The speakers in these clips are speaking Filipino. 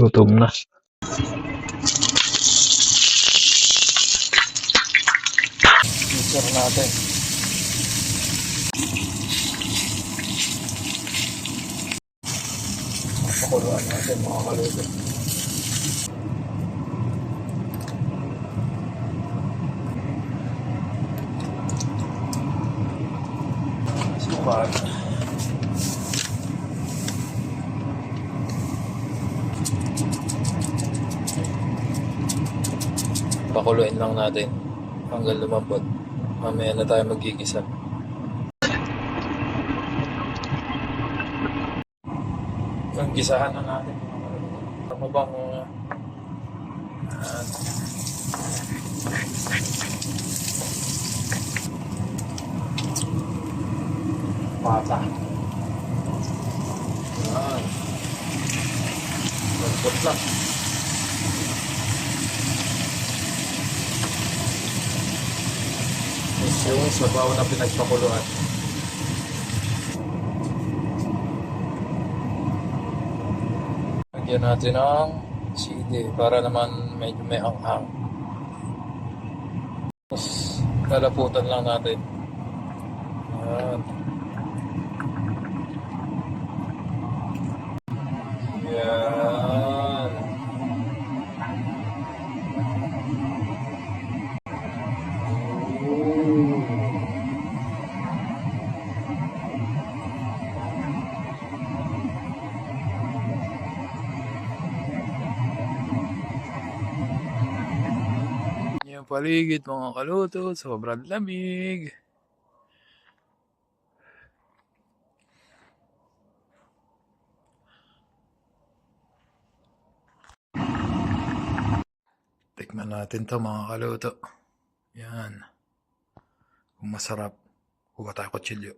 Gutom na. Mixer natin. Pakuluan natin mga kaluto. Sukal. Pakuluin lang natin hanggang lumambot. Mamaya na tayo magigisa. Ang gisahan na natin. Tama bang pata. Yan. Lambot lang. Yung sabaw na pinagpakuluan. Lagyan natin ng sili para naman medyo may anghang. Tapos lalaputan lang natin. Yan. Yan. Yung paligid mga kaluto, sobrang lamig. Tikman natin to mga kaluto. Yan. Kung masarap, huwag tayo kutsilyo.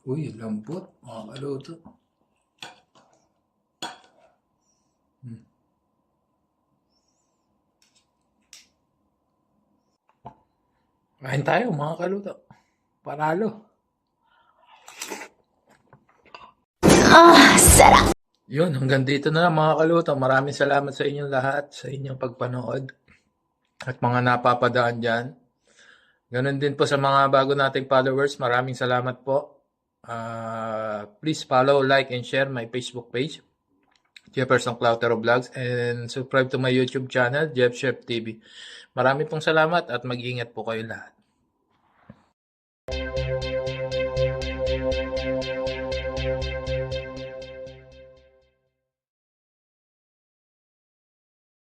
Uy, lambot mga kaluto. Kain tayo mga kaluto. Panalo. Sarap. Yun, hanggang dito na lang mga kaluto. Maraming salamat sa inyong lahat, sa inyong pagpanood. At mga napapadaan dyan. Ganon din po sa mga bago nating followers. Maraming salamat po. Please follow, like, and share my Facebook page, Jefferson Clautero Vlogs, and subscribe to my YouTube channel, Jeff Chef TV. Marami pong salamat at mag-ingat po kayo lahat.